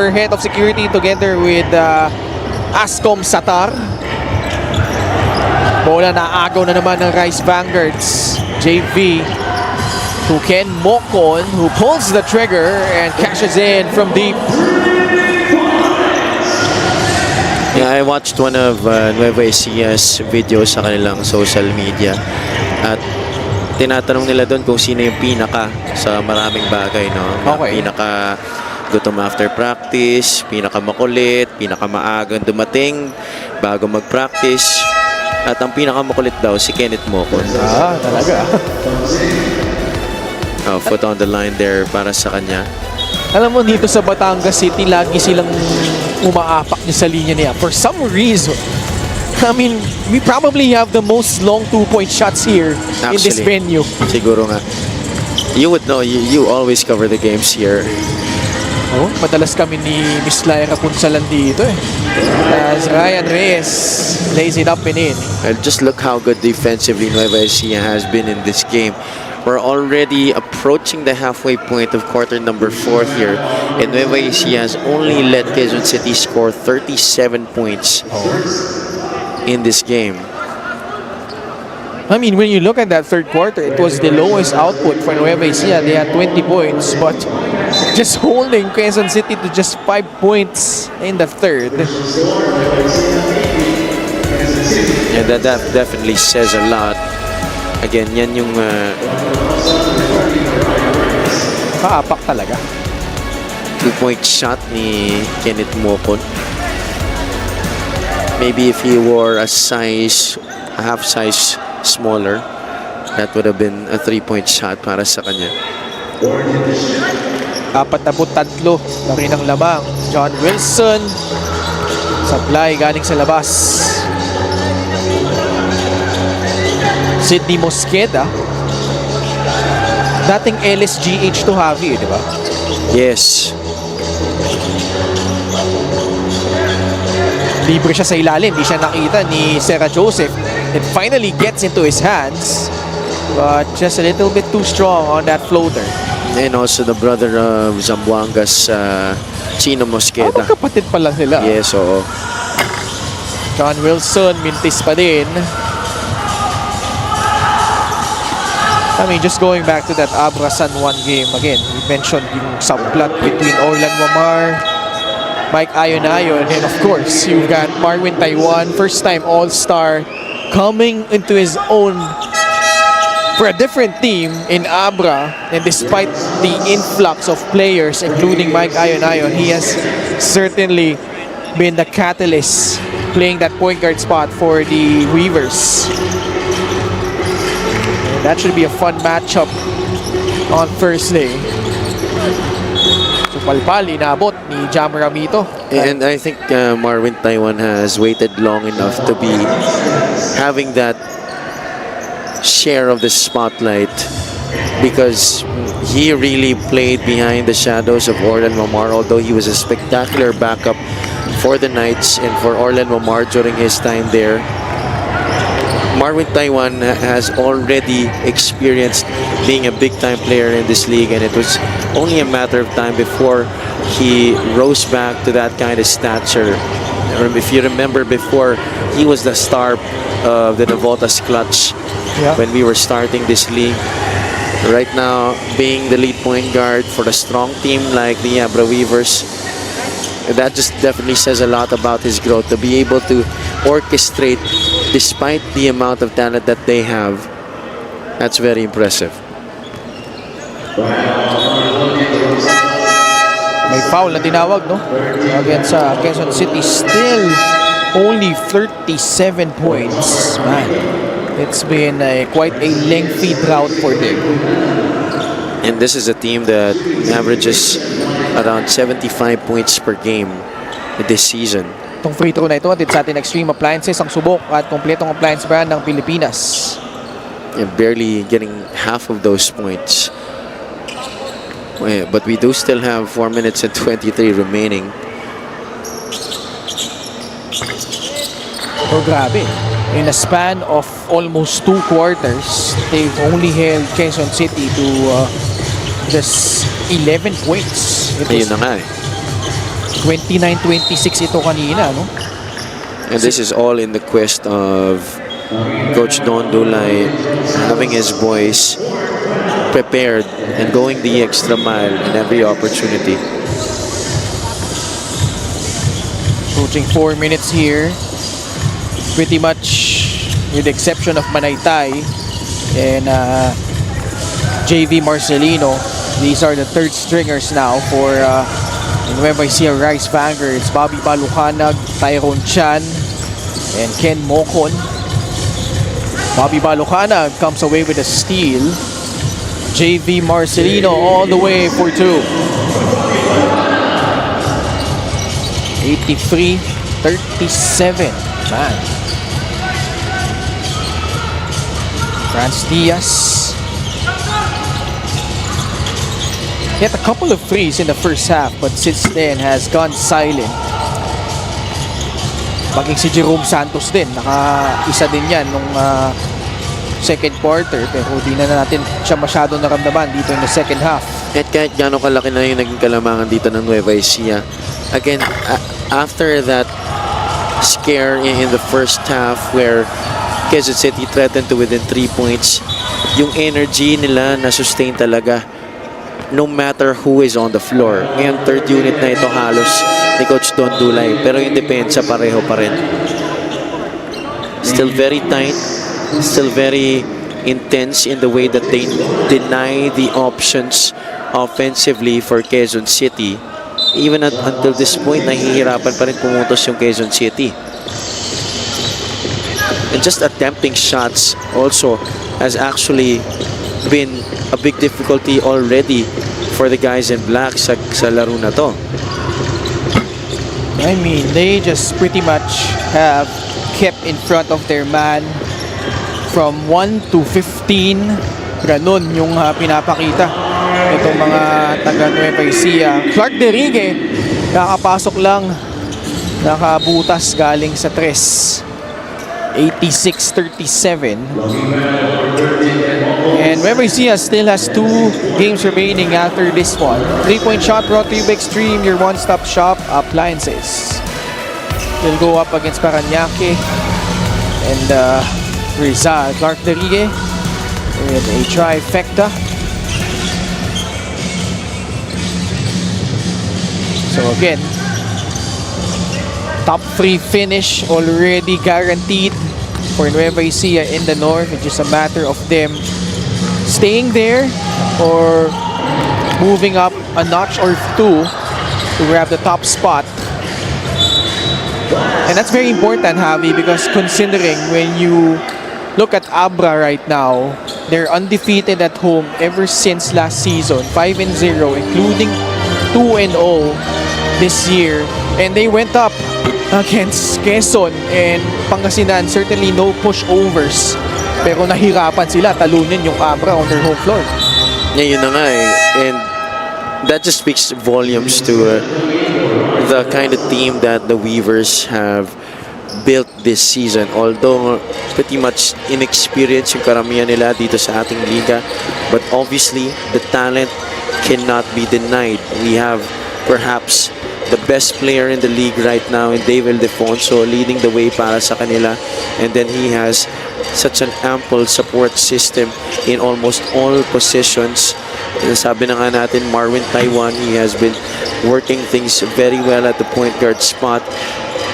former head of security together with Ascom Satar. Bola na agaw na naman ng Rice Vanguards. JV to Ken Mokon, who pulls the trigger and cashes in from deep. Yeah, I watched one of Nueva Ecija's videos sa kanilang social media at tinatanong nila doon kung sino yung pinaka sa maraming bagay, no? Okay. Pinaka gutom after practice, pinaka makulit, pinaka maagang dumating bago mag-practice, at ang pinaka makulit daw si Kenneth Mokon. Talaga. Foot on the line there para sa kanya. Alam mo, dito sa Batangas City, lagi silang umaapak niya sa linya niya. For some reason, I mean, we probably have the most long two-point shots here in this venue. Siguro nga. You would know, you always cover the games here. Oh, madalas kami ni Miss Lyra Punsalan dito eh. As Ryan Reyes lays it up and in. And just look how good defensively Nueva Ecija has been in this game. We're already approaching the halfway point of quarter number 4 here. And Nueva Ecija has only let Quezon City score 37 points in this game. I mean, when you look at that third quarter, it was the lowest output for Nueva Ecija. They had 20 points, but just holding Quezon City to just 5 points in the third. Yeah, that definitely says a lot. Again, yan yung Kaapak talaga. 2-point shot ni Kenneth Mokon. Maybe if he were a half size smaller, that would have been a 3-point shot para sa kanya. 43 na rin ang lamang. John Wilson. Supply galing sa labas. Sidney Mosqueda. Dating LSGH to Javi, di ba? Yes. Libre siya sa ilalim. Di siya nakita ni Sarah Joseph. It finally gets into his hands. But just a little bit too strong on that floater. And also the brother of Zamboanga's Chino Mosqueda. Magkapatid pala sila. Yes, oo. John Wilson, mintis pa din. I mean, just going back to that Abra San Juan game again, we mentioned yung subplot between Orlan Wamar, Mike Ayonayon, and of course, you've got Marvin Taiwan, first-time All-Star, coming into his own for a different team in Abra. And despite the influx of players, including Mike Ayonayon, he has certainly been the catalyst playing that point guard spot for the Weavers. That should be a fun matchup on Thursday. So Palpal, inabot ni Jam Ramito. And I think Marvin Taiwan has waited long enough to be having that share of the spotlight, because he really played behind the shadows of Orlan Wamar, although he was a spectacular backup for the Knights and for Orlan Wamar during his time there. Marvin Taiwan has already experienced being a big-time player in this league, and it was only a matter of time before he rose back to that kind of stature. If you remember, before, he was the star of the Novotas clutch when we were starting this league. Right now, being the lead point guard for a strong team like the Abra Weavers, that just definitely says a lot about his growth, to be able to orchestrate despite the amount of talent that they have. That's very impressive. May foul na tinawag, no? Against Quezon City. Still only 37 points. Man, it's been quite a lengthy drought for them. And this is a team that averages around 75 points per game this season. Itong free throw na ito, atid sa atin Extreme Appliances, ang subok at kompletong appliance brand ng Pilipinas. And barely getting half of those points. But we do still have 4 minutes and 23 remaining. Oh, grabe. In a span of almost 2 quarters, they've only held Quezon City to just 11 points. Ayun na nga eh. 29-26 ito kanina, no? And this is all in the quest of Coach Don Dulay having his boys prepared and going the extra mile in every opportunity. Approaching 4 minutes here. Pretty much, with the exception of Manaytay and JV Marcelino, these are the third stringers now for Nueva Ecija Rice Vanguards. Bobby Balucanag, Tyrone Chan, and Ken Mocon. Bobby Balucanag comes away with a steal. JV Marcelino all the way for 2. 83-37. Man. Franz Diaz. He had a couple of threes in the first half, but since then has gone silent. Maging si Jerome Santos din, naka-isa din yan nung second quarter, pero di na natin siya masyado naramdaman dito in the second half. At kahit gano'ng kalaki na yung naging kalamangan dito ng Nueva Ecija, again, after that scare in the first half where Quezon City threatened to within 3 points, yung energy nila na-sustain talaga no matter who is on the floor. Ngayon, third unit na ito halos ni Coach Don Dulay, pero yung depensa pareho pa rin. Still very tight, still very intense in the way that they deny the options offensively for Quezon City. Even until this point, nahihirapan pa rin pumutos yung Quezon City. And just attempting shots also has actually been a big difficulty already for the guys in black sa laro na to. I mean, they just pretty much have kept in front of their man from 1 to 15. Ganon yung pinapakita itong mga taga Nueva Ecija. Clark Derigue, kakapasok lang, nakabutas galing sa 3. 86-37. And Nueva Ecija still has 2 games remaining after this one. 3-point shot brought to you by Extreme, your one-stop shop appliances. They'll go up against Paranaque and Rizal. Clark Derigue with a trifecta. So again, top 3 finish already guaranteed for Nueva Ecija in the north. It's just a matter of them staying there or moving up a notch or 2 to grab the top spot. And that's very important, Javi, because considering when you look at Abra right now, they're undefeated at home ever since last season, 5-0, including 2-0 this year. And they went up against Quezon and Pangasinan, certainly no pushovers, pero nahirapan sila talunin yung Abra on their home floor. Yeah, yun na nga eh. And that just speaks volumes to the kind of team that the Weavers have built this season. Although pretty much inexperienced yung karamihan nila dito sa ating liga, but obviously the talent cannot be denied. We have perhaps the best player in the league right now in David Defonso leading the way para sa kanila, and then he has such an ample support system in almost all positions. Sabi na nga natin, Marvin Taiwan, he has been working things very well at the point guard spot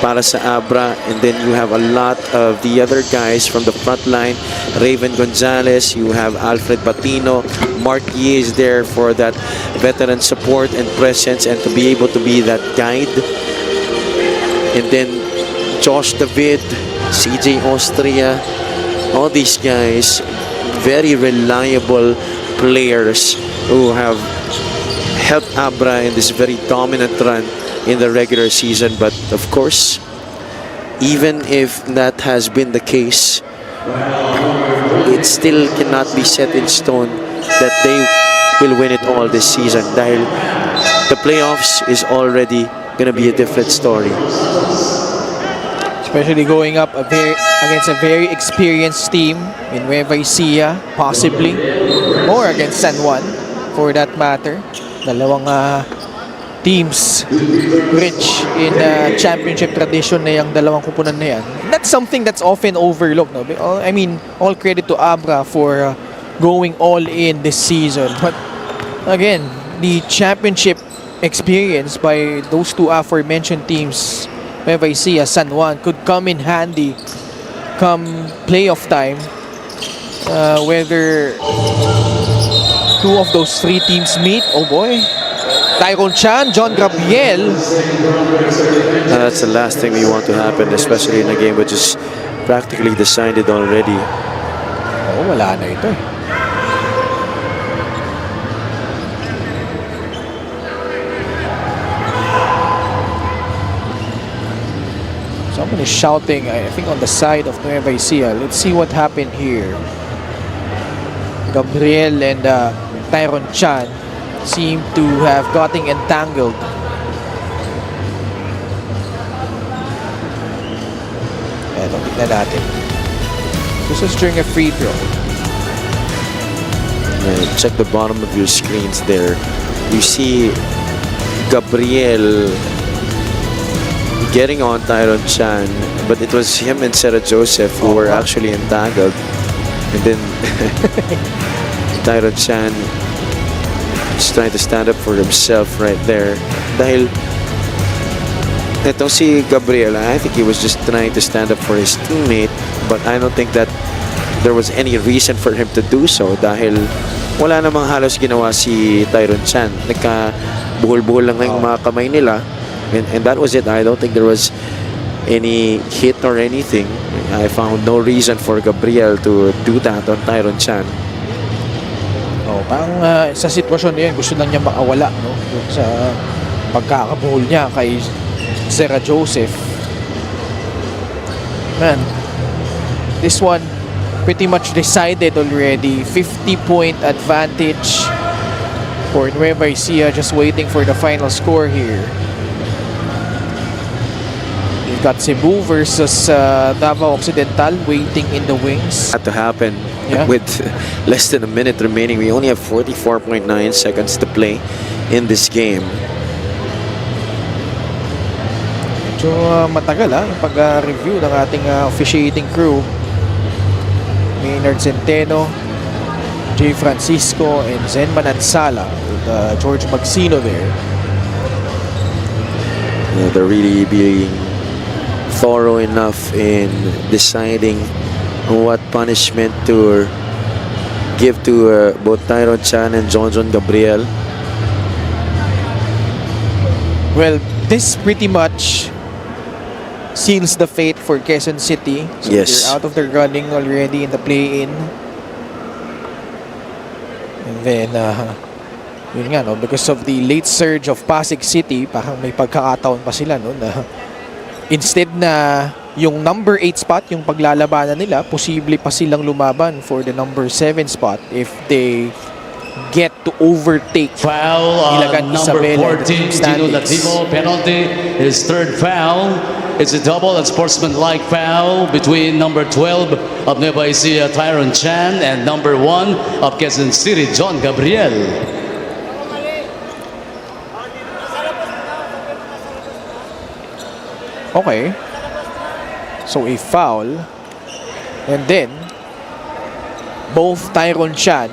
para sa Abra, and then you have a lot of the other guys from the front line. Raven Gonzalez, you have Alfred Batino, Mark Yee is there for that veteran support and presence and to be able to be that guide. And then Josh David, CJ Austria, all these guys, very reliable players who have helped Abra in this very dominant run in the regular season. But of course, even if that has been the case, it still cannot be set in stone that they will win it all this season, dahil the playoffs is already gonna be a different story. Especially going up against a very experienced team in Nueva Ecija, possibly, or against San Juan for that matter. Dalawang teams rich in championship tradition na yung dalawang kupunan na yan. That's something that's often overlooked. No? I mean, all credit to Abra for going all in this season. But again, the championship experience by those two aforementioned teams, Nueva Ecija, San Juan, could come in handy come playoff time. Whether two of those three teams meet, oh boy. Tyrone Chan, John Gabriel. That's the last thing we want to happen, especially in a game which is practically decided already. Oh, wala na ito eh. Someone is shouting, I think, on the side of Nueva Ecija. Let's see what happened here. Gabriel and Tyrone Chan seem to have gotten entangled. Eto, tignan natin. This is during a free throw. Check the bottom of your screens there. You see Gabriel getting on Tyrone Chan, but it was him and Sarah Joseph who were actually entangled. And then Tyrone Chan is trying to stand up for himself right there. Dahil etong si Gabriel, I think he was just trying to stand up for his teammate, but I don't think that there was any reason for him to do so dahil wala namang halos ginawa si Tyrone Chan. Nagka-buhol-buhol lang yung mga kamay nila, and that was it. I don't think there was any hit or anything. I found no reason for Gabriel to do that on Tyrone Chan. Parang sa sitwasyon na yun, gusto lang niya makawala, no? Sa pagkakabuhol niya kay Sarah Joseph. Man, this one pretty much decided already. 50-point advantage for Nueva Ecija, just waiting for the final score here. You've got Cebu versus Davao Occidental waiting in the wings. Had to happen with less than a minute remaining. We only have 44.9 seconds to play in this game. So matagal pag-review ng ating officiating crew. Maynard Centeno, Jay Francisco, and Zen Manansala with George Magsino there. Yeah, they're really being thorough enough in deciding what punishment to give to both Tyrone Chan and John Gabriel. Well, this pretty much seals the fate for Quezon City. So yes, they're out of the running already in the play-in. And then, yun nga, no, because of the late surge of Pasig City, parang may pagkakataon pa sila, no, na instead na yung number 8 spot, yung paglalabanan nila, posible pa silang lumaban for the number 7 spot if they get to overtake foul on number 14, Dino Latimo. Penalty is third foul. It's a double and sportsmanlike foul between number 12 of Nueva Ecija, Tyrone Chan, and number 1 of Quezon City, John Gabriel. Okay. So a foul. And then, both Tyrone Chan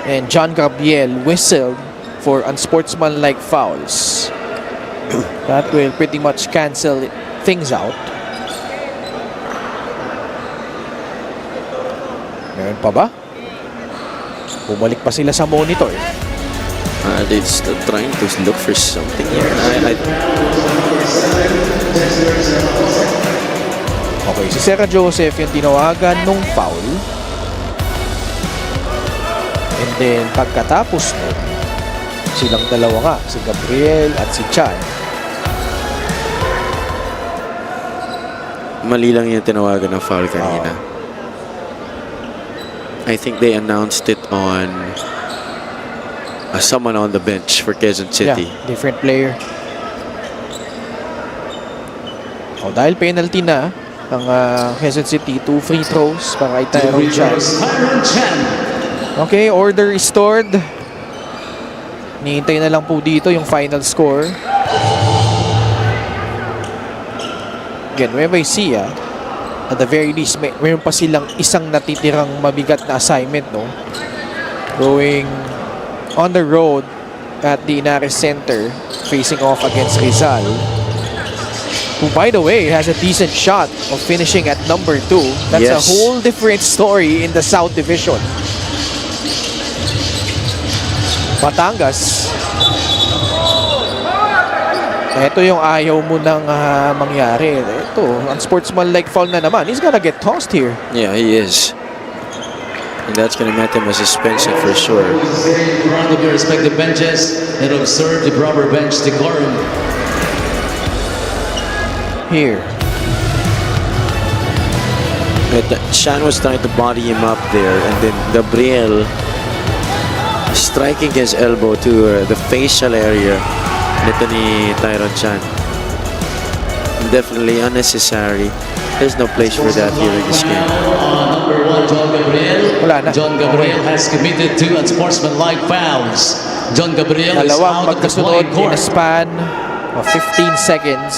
and John Gabriel whistled for unsportsmanlike fouls. That will pretty much cancel things out. Meron pa ba? Bumalik pa sila sa monitor. They're still trying to look for something here. Okay, si Sarah Joseph yung tinawagan nung foul. And then, pagkatapos nun, silang dalawa nga, si Gabriel at si Chan. Mali lang yung tinawagan ng foul kanina. I think they announced it on someone on the bench for Quezon City. Yeah, different player. Dahil penalty na ang Quezon City, 2 free throws para kay Tyrone Chan. Okay, order restored. Nihintay na lang po dito yung final score. Again, Nueva Ecija, at the very least, mayroon pa silang isang natitirang mabigat na assignment, no? Going on the road at the Inares Center, facing off against Rizal, who, by the way, has a decent shot of finishing at number 2. That's a Yes. whole different story in the South Division. Batangas, ito yung ayaw mo nang mangyari. Ito, unsportsmanlike foul na naman. He's gonna get tossed here. Yeah, he is. And that's gonna make him a suspension for sure. In front of your respective benches and observe the proper bench decorum. Here. But Shan was trying to body him up there, and then Gabriel striking his elbow to the facial area nito ni Tyron Chan. Definitely unnecessary. There's no place for that here in this game. Number 1, John Gabriel. Wala na. John Gabriel has committed 2 unsportsmanlike fouls. John Gabriel is Dalawang out of the magkasunod playing in a court. span of 15 seconds.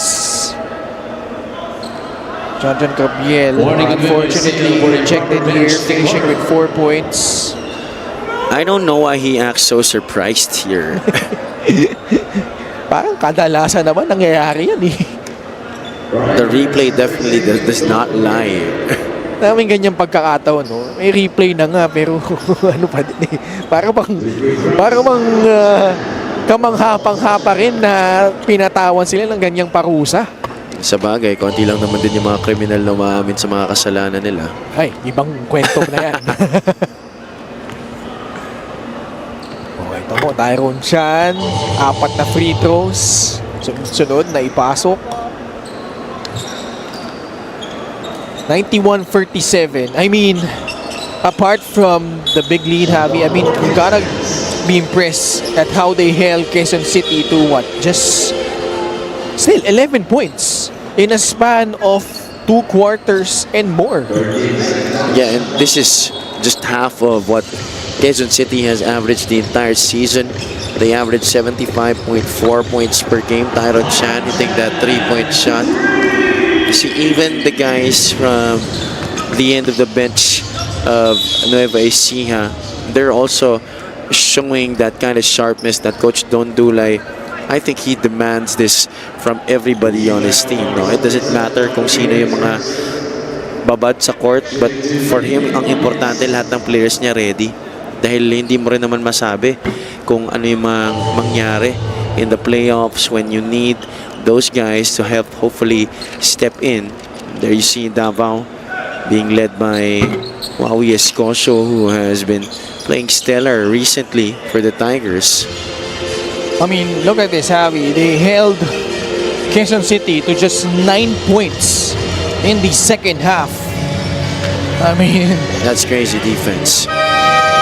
John Gabriel, Warning of unfortunately, for a ejected proper here, bench finishing with decorum. 4 points. I don't know why he acts so surprised here. Parang kadalasan naman nangyayari yan eh. The replay definitely does not lie. Daming ganyang pagkakataon, no? May replay na nga, pero ano pa din eh. Para bang kamangha-pangha rin na pinatawan sila ng ganyang parusa. Sa bagay, konti lang naman din yung mga kriminal na umaamin sa mga kasalanan nila. Ay, ibang kwento na yan. Okay, ito mo, Tyron Chan. 4 na free throws. Sunod na ipasok. 91-37. I mean, apart from the big lead, Javi, I mean, you gotta be impressed at how they held Quezon City to what? Just still 11 points in a span of 2 quarters and more. Yeah, and this is just half of what Quezon City has averaged the entire season. They averaged 75.4 points per game. Tyron Chan hitting that 3-point shot. You see, even the guys from the end of the bench of Nueva Ecija, they're also showing that kind of sharpness that Coach Don Dulay, I think he demands this from everybody on his team. No? It doesn't matter kung sino yung mga babad sa court, but for him, ang importante lahat ng players niya ready. Dahil hindi mo rin naman masabi kung ano yung mangyari in the playoffs when you need those guys to help hopefully step in. There you see Davao being led by Wawi Escocio, who has been playing stellar recently for the Tigers. I mean, look at this, Javi. They held Quezon City to just 9 points in the second half. I mean, That's crazy defense.